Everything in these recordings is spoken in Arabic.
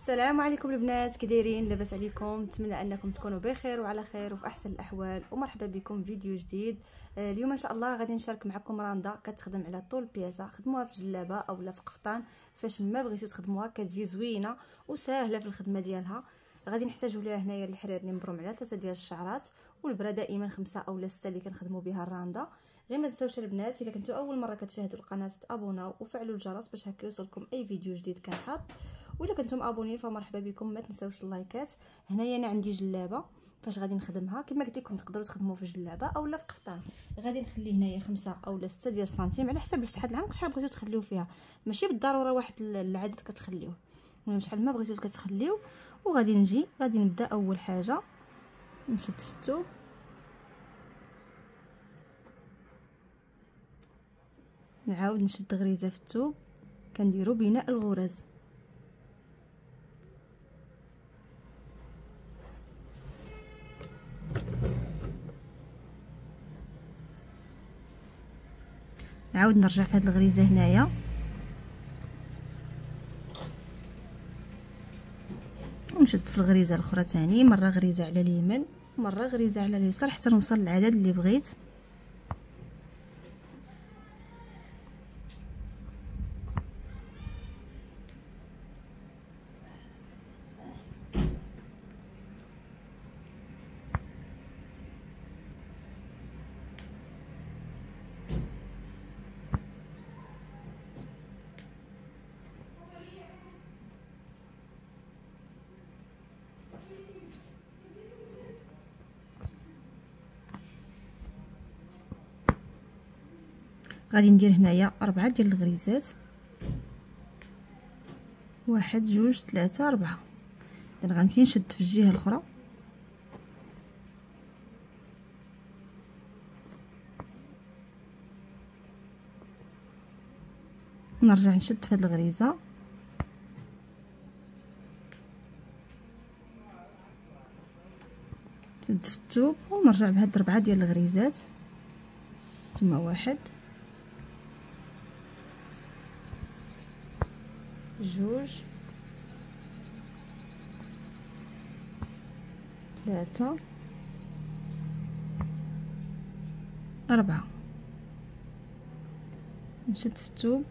السلام عليكم البنات، كي دايرين؟ لاباس عليكم؟ نتمنى انكم تكونوا بخير وعلى خير وفي احسن الاحوال، ومرحبا بكم في فيديو جديد. اليوم ان شاء الله غادي نشارك معكم راندا كتخدم على طول بياسه. خدموها في جلابه اولا في قفطان، فاش ما بغيتو تخدموها كتجي زوينه وسهله في الخدمه ديالها. غادي نحتاجوا ليها هنايا الحرير اللي مبروم على 3 ديال الشعرات، والبرا دائما 5 اولا 6 اللي كنخدموا بها الراندا. غير ما تنساوش البنات، الا كنتو اول مره كتشاهدوا القناه تابوناو وفعلوا الجرس باش هكا يوصلكم اي فيديو جديد كنحط. وإلا كنتم ابونين فمرحبا بكم. ما تنساوش اللايكات. هنايا انا عندي جلابه فاش غادي نخدمها كما قلت لكم، تقدروا تخدموا في جلابه اولا في قفطان. غادي نخلي هنايا 5 اولا 6 ديال السنتيم على حسب شحال العنق شحال بغيتو تخليو فيها، ماشي بالضروره واحد العدد كتخليوه، المهم شحال ما بغيتو كتخليو. وغادي نجي غادي نبدا. اول حاجه نشد في الثوب، نعاود نشد غريزه في الثوب، كنديرو بناء الغرز. نعاود نرجع في هذه الغريزه هنايا، ونشد في الغريزه الاخرى ثاني، مره غريزه على اليمين مره غريزه على اليسار حتى نوصل للعدد اللي بغيت. غادي ندير هنايا 4 ديال الغريزات، 1 2 3 4. اذا غنمشي نشد في الجهه الاخرى، نرجع نشد في هذه الغريزه، نشد في الثوب ونرجع بهاد 4 ديال الغريزات. ثم 1 2 3 4. نشد في الثوب،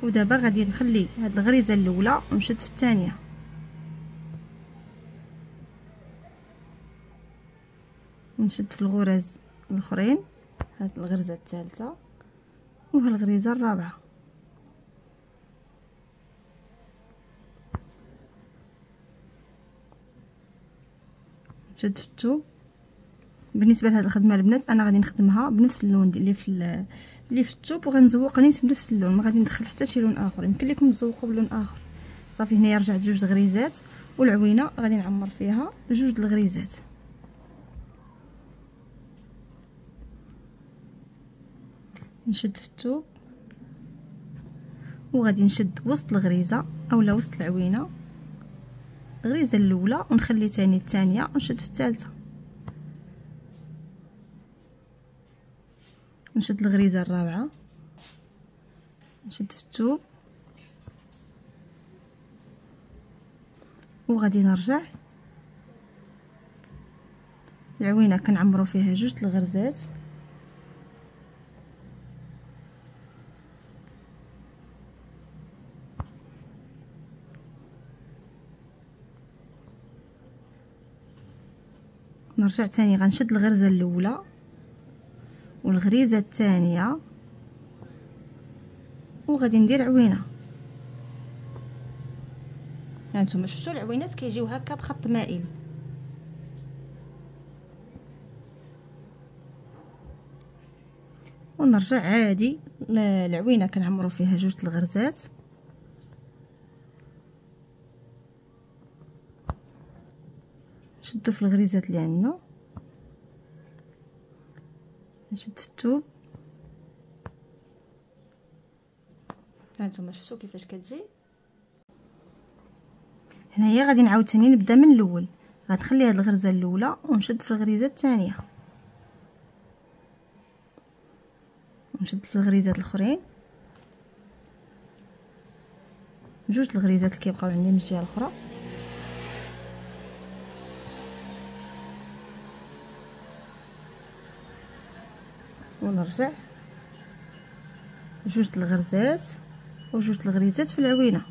ودابا غادي نخلي هاد الغريزه الاولى ونشد في الثانيه، ونشد في الغرز الاخرين، هاد الغرزه الثالثه وهالغريزه الرابعه. نشد في الثوب. بالنسبه لهاد الخدمه البنات انا غادي نخدمها بنفس اللون اللي في الثوب، وغنزوق نيت بنفس اللون، ما غادي ندخل حتى شي لون اخر. يمكن لكم تزوقوا بلون اخر. صافي هنايا رجعت 2 غريزات، والعوينه غادي نعمر فيها 2 الغريزات. نشد في الثوب وغادي نشد وسط الغريزه اولا وسط العوينه، الغريزه الاولى ونخلي ثاني الثانيه ونشد في الثالثه، نشد الغريزه الرابعه، نشد في الثوب وغادي نرجع العوينه كنعمروا فيها 2 الغرزات، نرجع ثاني غنشد الغرزه الاولى والغريزه الثانيه وغادي ندير عوينه. هانتوما شفتوا العوينات كيجيو هكا بخط مائل. ونرجع عادي العوينه كنعمروا فيها 2 الغرزات، نشدو في الغريزات اللي عندنا، نشد في الثوب. هانتوما شفتوا كيفاش كتجي. هنايا غادي نعاود ثاني نبدا من الاول، غنخلي هاد الغرزه الاولى ونشد في الغريزه الثانيه، نشد في الغريزات الاخرين جوج الغريزات اللي كيبقاو عندي من الجهه الاخرى. ونرجع جوج الغرزات وجوج الغريزات في العوينه.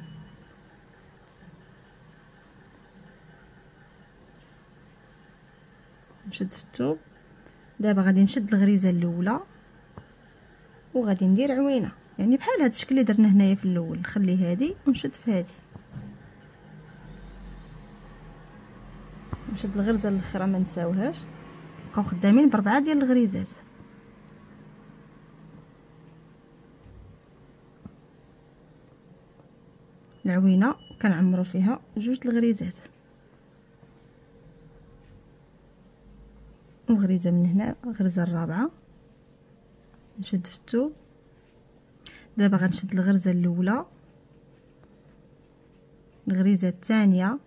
نشد في الثوب. دابا غادي نشد الغريزه الاولى وغادي ندير عوينه، يعني بحال هذا الشكل اللي درنا هنايا في الاول. نخلي هذه ونشد في هذه، نشد الغرزه الاخرى ما نساوهاش. نبقاو خدامين ب4 ديال الغريزات. العوينه كنعمروا فيها جوج الغريزات وغريزه من هنا، الغرزه الرابعه. نشد في الثوب. دابا غنشد الغرزه الاولى، الغريزه الثانيه،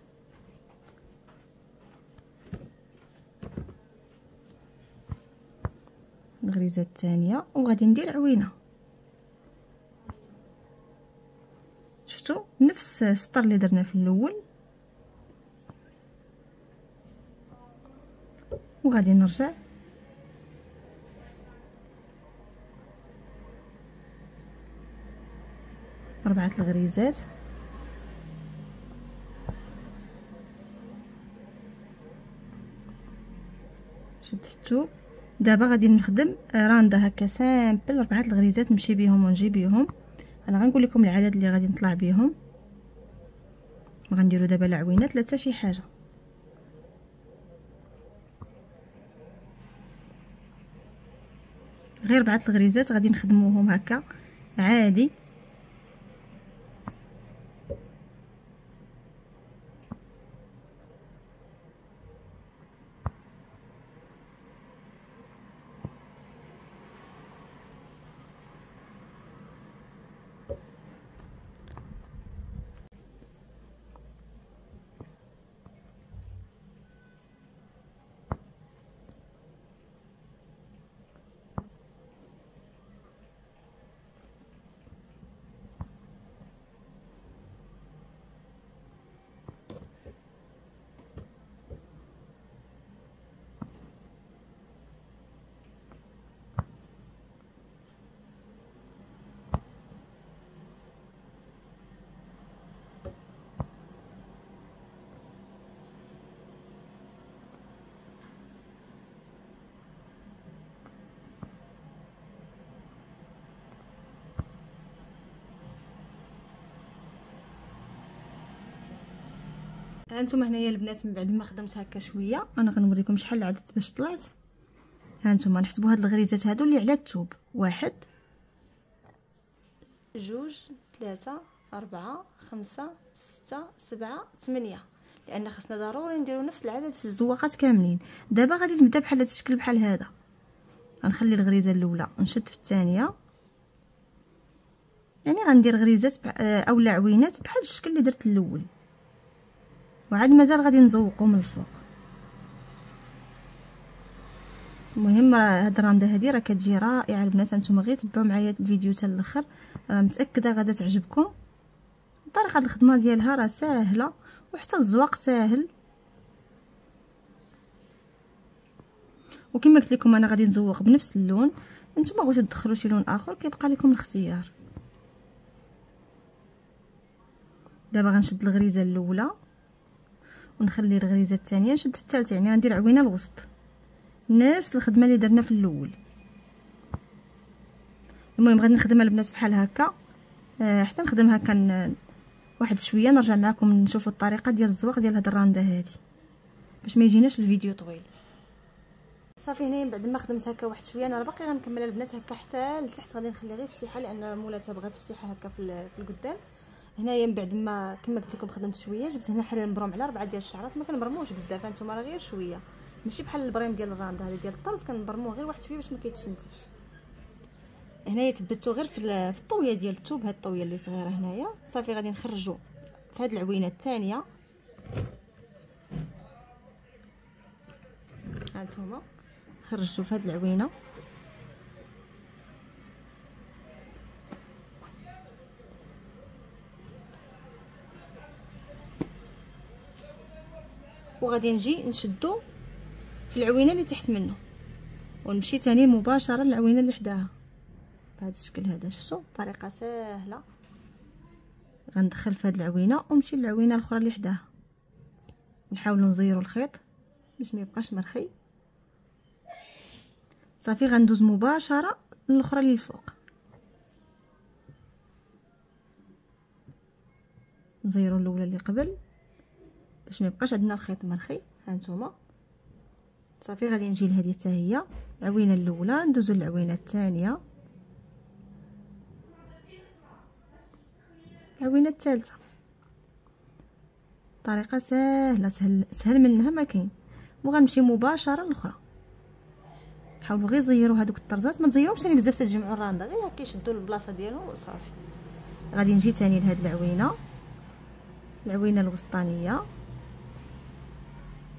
الغريزه الثانيه، وغادي ندير عوينه. شفتوا نفس السطر اللي درنا في الاول. وغادي نرجع اربعه الغريزات. شد في الثوب. دابا غادي نخدم راندا هكا سامبل، 4 الغريزات نمشي بهم ونجي بهم. انا غنقول لكم العدد اللي غادي نطلع بهم. وغنديروا دابا العوينات لا حتى شي حاجه. غير 4 الغريزات غادي نخدموهم هكا عادي. هانتوما هنايا البنات من بعد ما خدمت هكا شويه، انا غنوريكم شحال العدد باش طلعت. هانتوما نحسبوا هاد الغريزات هادو اللي على الثوب: 1 2 3 4 5 6 7 8، لان خاصنا ضروري نديرو نفس العدد في الزواقات كاملين. دابا غادي نبدا بحال هذا الشكل بحال هذا. غنخلي الغريزه الاولى نشد في الثانيه، يعني غندير غريزات اولا عوينات بحال الشكل اللي درت الاول، وعاد مازال غادي نزوقو من الفوق. المهم راه هاد الراندا هادي راه كتجي رائعه البنات. هانتوما غير تبعوا معايا الفيديو حتى الاخر، راه متاكده غادا تعجبكم. طريقه الخدمه ديالها راه ساهله وحتى الزواق ساهل. وكما قلت لكم انا غادي نزوق بنفس اللون. نتوما بغيتو تدخلوا شي لون اخر كيبقى لكم الاختيار. دابا غنشد الغريزه الاولى ونخلي الغريزه الثانيه نشد في الثالثه، يعني غندير عوينه الوسط، نفس الخدمه اللي درنا في الاول. المهم غادي نخدمها البنات بحال هكا حتى نخدمها واحد شويه، نرجع معكم نشوفوا الطريقه ديال الزواق ديال هاد الراندا هادي باش ما يجيناش الفيديو طويل. صافي هنايا بعد ما خدمت هكا واحد شويه، انا باقي غنكمل البنات هكا حتى لتحت. غادي نخلي غير فتيحه لان مولاتها بغات فتيحه هكا في القدام. هنايا من بعد ما كما قلت لكم خدمت شويه، جبت هنا حلال مبروم على 4 ديال الشعرات. ما كنبرموش بزاف هانتوما، راه غير شويه، ماشي بحال البريم ديال الراندا هذا ديال الطرز كنبرموه غير واحد شويه باش ما كيتشنتفش. هنايا تبتو غير في الطويه ديال الثوب، هاد الطويه اللي صغيره هنايا. صافي غادي نخرجوا في هاد العوينه الثانيه. هانتوما خرجتو في هاد العوينه، وغادي نجي نشدو في العوينه اللي تحت منه ونمشي تاني مباشره للعوينه اللي حداها بهذا الشكل هذا. شفتوا طريقه سهله. غندخل في هذه العوينه ونمشي للعوينه الاخرى اللي حداها. نحاولوا نزيروا الخيط باش ما يبقاش مرخي. صافي غندوز مباشره للاخرى اللي الفوق. نزيروا الاولى اللي قبل باش ما يبقاش عندنا الخيط مرخي. ها نتوما صافي غادي نجي لهذه حتى هي العوينه الاولى، ندوزو للعوينه الثانيه، العوينه الثالثه. طريقه سهله سهل منها ما كاين. وغنمشي مباشره للاخرى. حاولوا غير زيروا هذوك الطرزات، ما تزيروش ثاني بزاف تجمعوا الرانده، غير هكا يشدوا البلاصه ديالهم وصافي. غادي نجي ثاني لهاد العوينه، العوينه الوسطانيه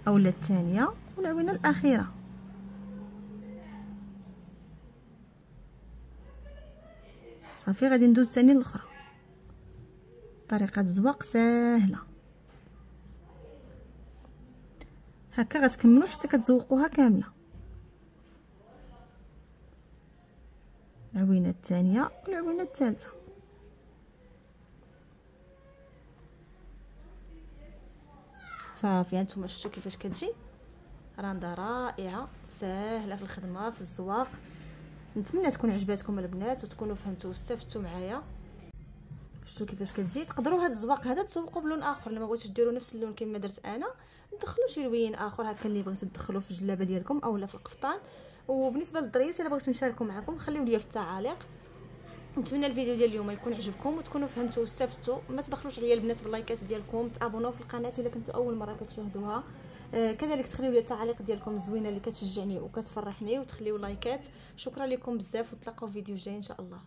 اولا الثانيه والعوينه الاخيره. صافي غادي ندوز ثاني للاخرى. طريقه زواق سهله. هكا غتكملوا حتى كتزوقوها كامله. العوينه الثانيه والعوينه الثالثه. صافي هانتوما شفتوا كيفاش كتجي راندا رائعه ساهله في الخدمه في الزواق. نتمنى تكون عجباتكم البنات وتكونوا فهمتوا واستفدتوا معايا. شفتوا كيفاش كتجي. تقدروا هذا الزواق هذا تزوقوا بلون اخر، لما بغيتوش ديروا نفس اللون كما درت انا ندخلوا شي لوين اخر هكا اللي بغيتو تدخلوا في الجلابه ديالكم اولا في القفطان. وبالنسبه للدريس الا بغيتو نشاركو معكم خليو لي في التعاليق. نتمنى الفيديو ديال اليوم يكون عجبكم وتكونوا فهمتوا واستفدتوا. ما تبخلوش عليا البنات باللايكات ديالكم، تابوناو في القناه الا كنتوا اول مره كتشاهدوها. كذلك تخليو لي التعاليق ديالكم الزوينه اللي كتشجعني وكتفرحني، وتخليو لايكات. شكرا لكم بزاف، ونتلاقاو في فيديو جاي ان شاء الله.